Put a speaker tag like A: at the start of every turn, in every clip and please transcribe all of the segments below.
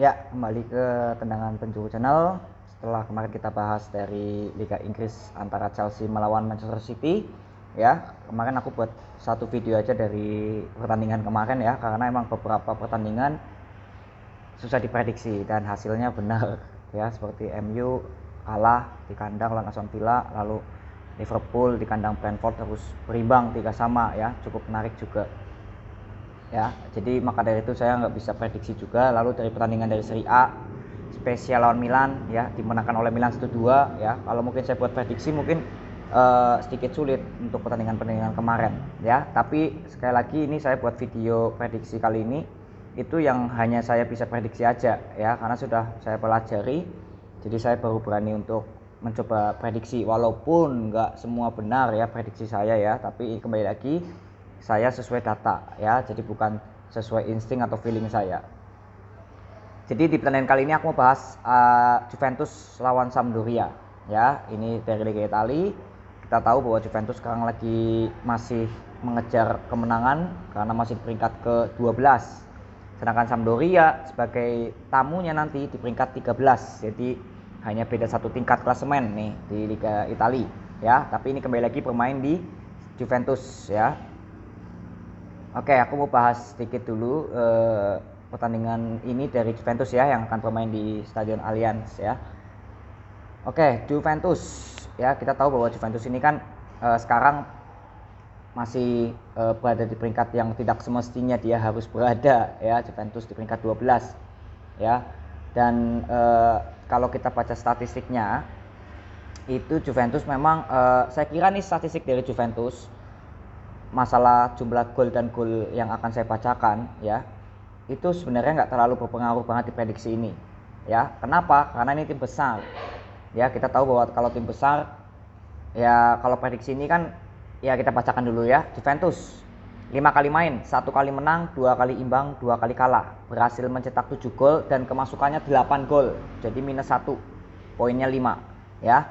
A: Ya, kembali ke Tendangan Penjuru Channel. Setelah kemarin kita bahas dari Liga Inggris antara Chelsea melawan Manchester City, ya, kemarin aku buat satu video aja dari pertandingan kemarin ya, karena emang beberapa pertandingan susah diprediksi dan hasilnya benar ya, seperti MU kalah di kandang lawan Aston Villa, lalu Liverpool di kandang Brentford terus berimbang 3-3 ya, cukup menarik juga ya. Jadi maka dari itu saya nggak bisa prediksi juga. Lalu dari pertandingan dari Serie A, spesial lawan Milan ya, dimenangkan oleh Milan 1-2 ya. Kalau mungkin saya buat prediksi mungkin sedikit sulit untuk pertandingan-pertandingan kemarin ya. Tapi sekali lagi ini saya buat video prediksi kali ini itu yang hanya saya bisa prediksi aja ya, karena sudah saya pelajari. Jadi saya baru berani untuk mencoba prediksi, walaupun nggak semua benar ya prediksi saya ya, tapi kembali lagi saya sesuai data ya, jadi bukan sesuai insting atau feeling saya. Jadi di pertandingan kali ini aku mau bahas Juventus lawan Sampdoria ya. Ini dari Liga Italia. Kita tahu bahwa Juventus sekarang lagi masih mengejar kemenangan karena masih di peringkat ke-12. Sedangkan Sampdoria sebagai tamunya nanti di peringkat 13. Jadi hanya beda satu tingkat klasemen nih di Liga Italia ya. Tapi ini kembali lagi bermain di Juventus ya. Oke, aku mau bahas sedikit dulu pertandingan ini dari Juventus ya, yang akan bermain di Stadion Allianz ya. Oke, Juventus ya, kita tahu bahwa Juventus ini kan sekarang masih berada di peringkat yang tidak semestinya dia harus berada ya. Juventus di peringkat 12 ya. Dan kalau kita baca statistiknya itu Juventus memang saya kira nih statistik dari Juventus masalah jumlah gol dan gol yang akan saya bacakan ya, itu sebenarnya nggak terlalu berpengaruh banget di prediksi ini ya. Kenapa? Karena ini tim besar ya. Kita tahu bahwa kalau tim besar ya, kalau prediksi ini kan ya, kita bacakan dulu ya. Juventus 5 kali main, 1 kali menang, 2 kali imbang, 2 kali kalah, berhasil mencetak 7 gol dan kemasukannya 8 gol, jadi minus 1, poinnya 5 ya.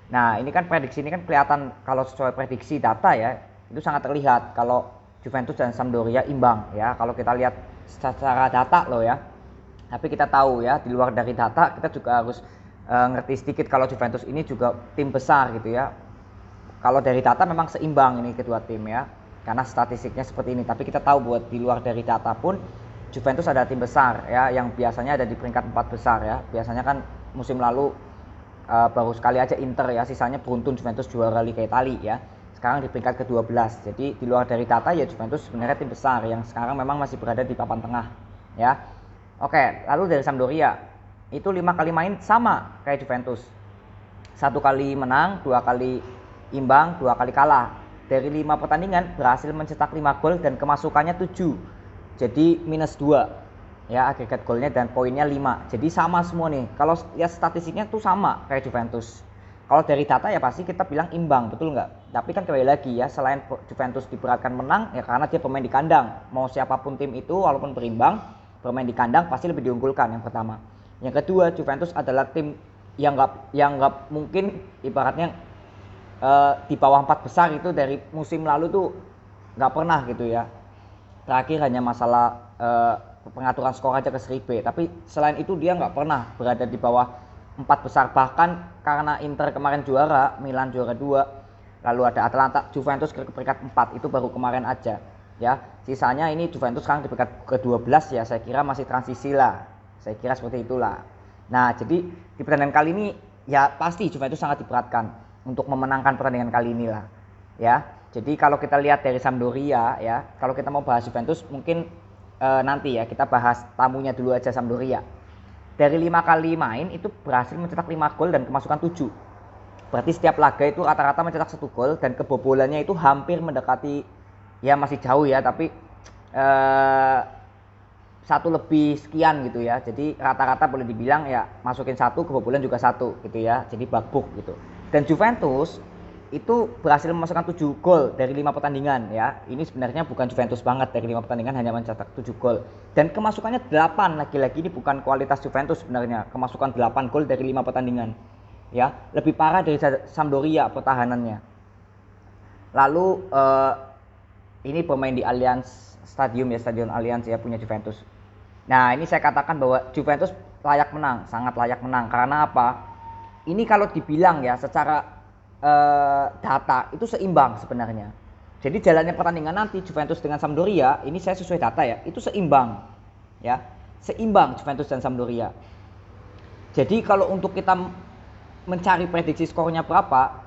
A: Nah ini kan prediksi ini kan kelihatan, kalau sesuai prediksi data ya, itu sangat terlihat kalau Juventus dan Sampdoria imbang ya, kalau kita lihat secara data loh ya. Tapi kita tahu ya, di luar dari data kita juga harus ngerti sedikit kalau Juventus ini juga tim besar gitu ya. Kalau dari data memang seimbang ini kedua tim ya, karena statistiknya seperti ini. Tapi kita tahu buat di luar dari data pun Juventus ada tim besar ya, yang biasanya ada di peringkat 4 besar ya. Biasanya kan musim lalu baru sekali aja Inter ya, sisanya beruntun Juventus juara Liga Italia ya. Sekarang di peringkat ke-12. Jadi di luar dari data ya, Juventus sebenarnya tim besar yang sekarang memang masih berada di papan tengah ya. Oke, lalu dari Sampdoria itu 5 kali main sama kayak Juventus. 1 kali menang, 2 kali imbang, 2 kali kalah. Dari 5 pertandingan berhasil mencetak 5 gol dan kemasukannya 7. Jadi minus 2 ya agregat golnya, dan poinnya 5. Jadi sama semua nih. Kalau ya statistiknya tuh sama kayak Juventus. Kalau dari data ya pasti kita bilang imbang, betul nggak? Tapi kan kembali lagi ya, selain Juventus diberatkan menang ya karena dia pemain di kandang. Mau siapapun tim itu walaupun berimbang, bermain di kandang pasti lebih diunggulkan, yang pertama. Yang kedua, Juventus adalah tim yang nggak mungkin ibaratnya di bawah 4 besar itu dari musim lalu tuh nggak pernah gitu ya. Terakhir hanya masalah pengaturan skor aja ke seri B, tapi selain itu dia nggak pernah berada di bawah 4 besar. Bahkan karena Inter kemarin juara, Milan juara 2, lalu ada Atalanta, Juventus ke peringkat 4 itu baru kemarin aja ya. Sisanya ini Juventus sekarang di peringkat ke-12 ya, saya kira masih transisi lah, saya kira seperti itulah. Nah jadi di pertandingan kali ini ya pasti Juventus sangat diberatkan untuk memenangkan pertandingan kali ini lah ya. Jadi kalau kita lihat dari Sampdoria ya, kalau kita mau bahas Juventus mungkin nanti ya, kita bahas tamunya dulu aja. Sampdoria dari 5 kali main itu berhasil mencetak 5 gol dan kemasukan 7. Berarti setiap laga itu rata-rata mencetak 1 gol, dan kebobolannya itu hampir mendekati, ya masih jauh ya, tapi satu lebih sekian gitu ya. Jadi rata-rata boleh dibilang ya masukin 1, kebobolan juga 1 gitu ya. Jadi bagbuk gitu. Dan Juventus itu berhasil memasukkan 7 gol dari 5 pertandingan ya. Ini sebenarnya bukan Juventus banget, dari 5 pertandingan hanya mencetak 7 gol. Dan kemasukannya 8, lagi-lagi ini bukan kualitas Juventus sebenarnya. Kemasukan 8 gol dari 5 pertandingan. Ya, lebih parah dari Sampdoria pertahanannya. Lalu ini pemain di Allianz Stadium ya, Stadion Allianz ya, punya Juventus. Nah, ini saya katakan bahwa Juventus layak menang, sangat layak menang. Karena apa? Ini kalau dibilang ya secara data itu seimbang sebenarnya. Jadi jalannya pertandingan nanti Juventus dengan Sampdoria, ini saya sesuai data ya, itu seimbang. Ya, seimbang Juventus dan Sampdoria. Jadi kalau untuk kita mencari prediksi skornya berapa,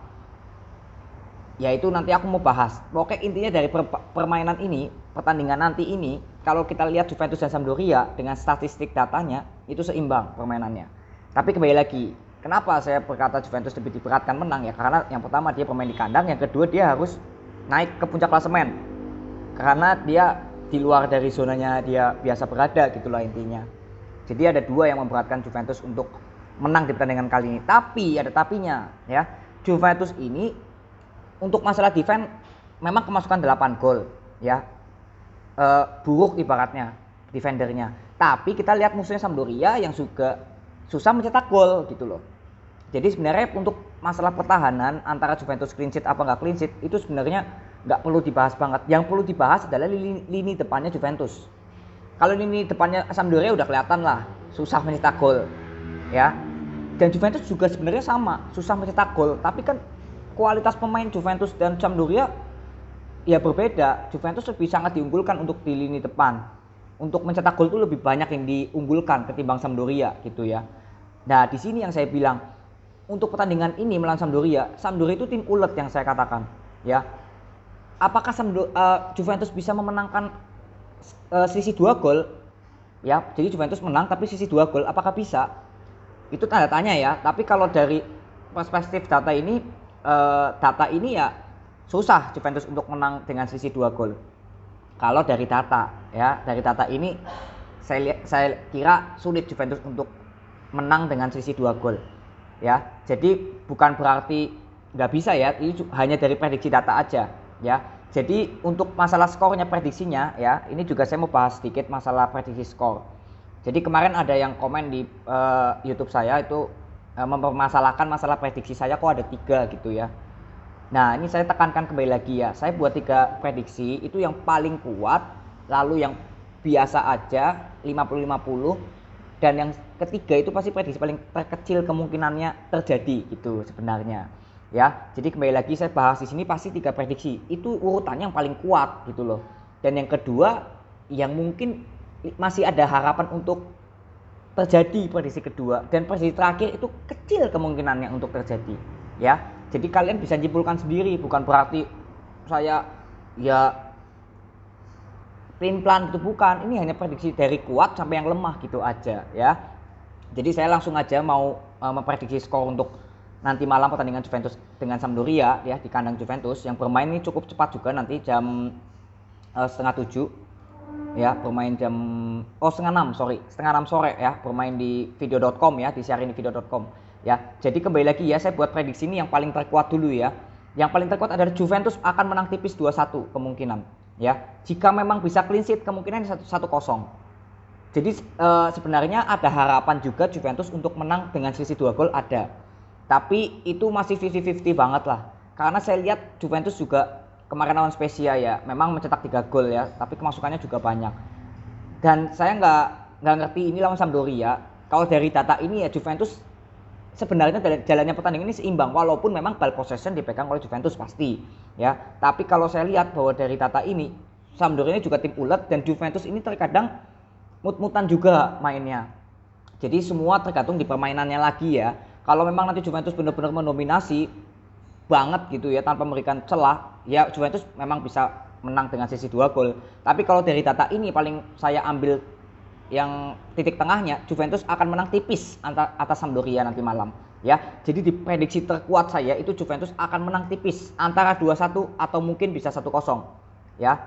A: ya itu nanti aku mau bahas. Pokoknya intinya dari permainan ini, pertandingan nanti ini, kalau kita lihat Juventus dan Sampdoria dengan statistik datanya itu seimbang permainannya. Tapi kembali lagi, kenapa saya berkata Juventus lebih diberatkan menang ya? Karena yang pertama dia pemain di kandang, yang kedua dia harus naik ke puncak klasemen. Karena dia di luar dari zonanya dia biasa berada gitulah intinya. Jadi ada dua yang memberatkan Juventus untuk menang di pertandingan kali ini. Tapi ada tapinya ya. Juventus ini untuk masalah defense memang kemasukan 8 gol ya. Buruk ibaratnya defendernya. Tapi kita lihat musuhnya Sampdoria yang juga susah mencetak gol gitu loh. Jadi sebenarnya untuk masalah pertahanan antara Juventus clean sheet apa nggak clean sheet itu sebenarnya nggak perlu dibahas banget. Yang perlu dibahas adalah lini depannya Juventus. Kalau lini depannya Sampdoria udah kelihatan lah susah mencetak gol ya. Dan Juventus juga sebenarnya sama, susah mencetak gol. Tapi kan kualitas pemain Juventus dan Sampdoria ya berbeda. Juventus lebih sangat diunggulkan untuk di lini depan. Untuk mencetak gol itu lebih banyak yang diunggulkan ketimbang Sampdoria gitu ya. Nah, di sini yang saya bilang untuk pertandingan ini melawan Sampdoria itu tim ulet yang saya katakan ya. Apakah Juventus bisa memenangkan selisih 2 gol ya? Jadi Juventus menang tapi selisih 2 gol apakah bisa? Itu tanda tanya ya. Tapi kalau dari perspektif data ini ya susah Juventus untuk menang dengan selisih 2 gol. Kalau dari data ya, dari data ini saya kira sulit Juventus untuk menang dengan selisih 2 gol. Ya, jadi bukan berarti nggak bisa ya, ini hanya dari prediksi data aja ya. Jadi untuk masalah skornya prediksinya ya, ini juga saya mau bahas sedikit masalah prediksi skor. Jadi kemarin ada yang komen di YouTube saya itu mempermasalahkan masalah prediksi saya kok ada 3 gitu ya. Nah, ini saya tekankan kembali lagi ya. Saya buat 3 prediksi itu yang paling kuat, lalu yang biasa aja 50-50 dan yang ketiga itu pasti prediksi paling terkecil kemungkinannya terjadi gitu sebenarnya. Ya. Jadi kembali lagi saya bahas di sini pasti 3 prediksi. Itu urutannya yang paling kuat gitu loh. Dan yang kedua yang mungkin masih ada harapan untuk terjadi prediksi kedua dan prediksi terakhir itu kecil kemungkinannya untuk terjadi ya. Jadi kalian bisa nyimpulkan sendiri, bukan berarti saya ya plan gitu, bukan. Ini hanya prediksi dari kuat sampai yang lemah gitu aja ya. Jadi saya langsung aja mau memprediksi skor untuk nanti malam pertandingan Juventus dengan Sampdoria ya di kandang Juventus yang bermain ini cukup cepat juga nanti jam 6:30 ya, bermain jam 5:30 sore ya, bermain di video.com ya, disiarin di video.com ya. Jadi kembali lagi ya, saya buat prediksi ini yang paling terkuat dulu ya. Yang paling terkuat adalah Juventus akan menang tipis 2-1 kemungkinan ya. Jika memang bisa clean sheet kemungkinan 1-0. Jadi sebenarnya ada harapan juga Juventus untuk menang dengan selisih 2 gol ada. Tapi itu masih 50-50 banget lah. Karena saya lihat Juventus juga kemarin lawan Spezia ya, memang mencetak 3 gol ya, tapi kemasukannya juga banyak. Dan saya nggak ngerti ini lawan Sampdoria. Kalau dari data ini ya Juventus sebenarnya jalannya pertandingan ini seimbang, walaupun memang ball possession dipegang oleh Juventus pasti ya. Tapi kalau saya lihat bahwa dari data ini Sampdoria ini juga tim ulet dan Juventus ini terkadang mut-mutan juga mainnya. Jadi semua tergantung di permainannya lagi ya. Kalau memang nanti Juventus benar-benar mendominasi banget gitu ya tanpa memberikan celah, ya Juventus memang bisa menang dengan selisih 2 gol. Tapi kalau dari data ini paling saya ambil yang titik tengahnya, Juventus akan menang tipis atas Sampdoria nanti malam ya. Jadi di prediksi terkuat saya itu Juventus akan menang tipis antara 2-1 atau mungkin bisa 1-0 ya.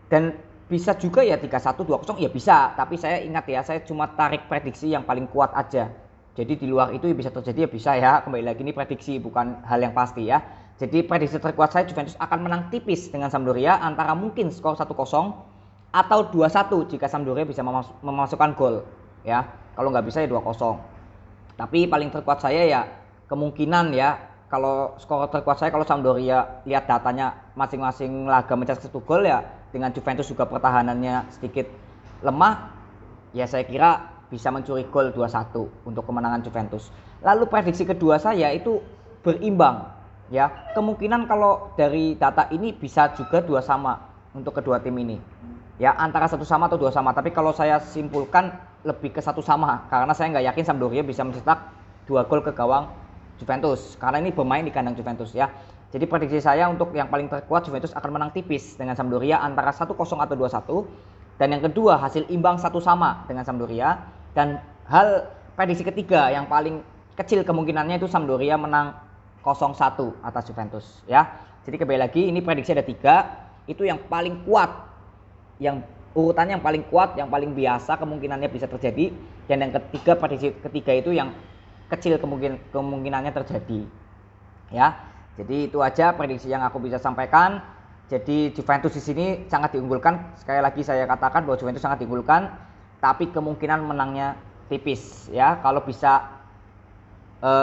A: Dan bisa juga ya 3-1, 2-0 ya bisa, tapi saya ingat ya, saya cuma tarik prediksi yang paling kuat aja. Jadi di luar itu ya bisa terjadi ya bisa ya, kembali lagi ini prediksi bukan hal yang pasti ya. Jadi prediksi terkuat saya Juventus akan menang tipis dengan Sampdoria antara mungkin skor 1-0 atau 2-1 jika Sampdoria bisa memasukkan gol ya. Kalau nggak bisa ya 2-0. Tapi paling terkuat saya ya kemungkinan ya, kalau skor terkuat saya kalau Sampdoria lihat datanya masing-masing laga mencetak 1 gol ya, dengan Juventus juga pertahanannya sedikit lemah ya saya kira bisa mencuri gol 2-1 untuk kemenangan Juventus. Lalu prediksi kedua saya itu berimbang ya. Kemungkinan kalau dari data ini bisa juga 2 sama untuk kedua tim ini. Ya, antara 1 sama atau 2 sama, tapi kalau saya simpulkan lebih ke 1 sama karena saya nggak yakin Sampdoria bisa mencetak 2 gol ke gawang Juventus karena ini bermain di kandang Juventus ya. Jadi prediksi saya untuk yang paling terkuat Juventus akan menang tipis dengan Sampdoria antara 1-0 atau 2-1. Dan yang kedua hasil imbang 1 sama dengan Sampdoria. Dan hal prediksi ketiga yang paling kecil kemungkinannya itu Sampdoria menang 0-1 atas Juventus ya. Jadi kembali lagi ini prediksi ada 3, itu yang paling kuat, yang urutannya yang paling kuat, yang paling biasa kemungkinannya bisa terjadi. Dan yang ketiga, prediksi ketiga itu yang kecil kemungkinannya terjadi ya. Jadi itu aja prediksi yang aku bisa sampaikan. Jadi Juventus di sini sangat diunggulkan. Sekali lagi saya katakan bahwa Juventus sangat diunggulkan, tapi kemungkinan menangnya tipis ya. Kalau bisa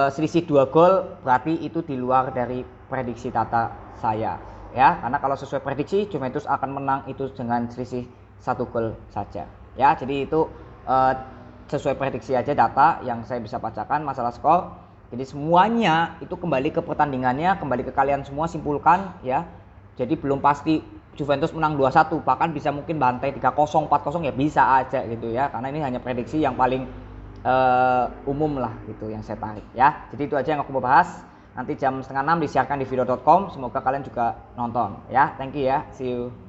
A: selisih 2 gol berarti itu di luar dari prediksi data saya ya. Karena kalau sesuai prediksi Juventus akan menang itu dengan selisih 1 gol saja ya. Jadi itu sesuai prediksi aja data yang saya bisa bacakan masalah skor. Jadi semuanya itu kembali ke pertandingannya, kembali ke kalian semua simpulkan ya. Jadi belum pasti Juventus menang 2-1, bahkan bisa mungkin bantai 3-0, 4-0 ya bisa aja gitu ya. Karena ini hanya prediksi yang paling umum lah gitu yang saya tarik ya. Jadi itu aja yang aku mau bahas. Nanti jam 5:30 disiarkan di video.com. Semoga kalian juga nonton ya. Thank you ya. See you.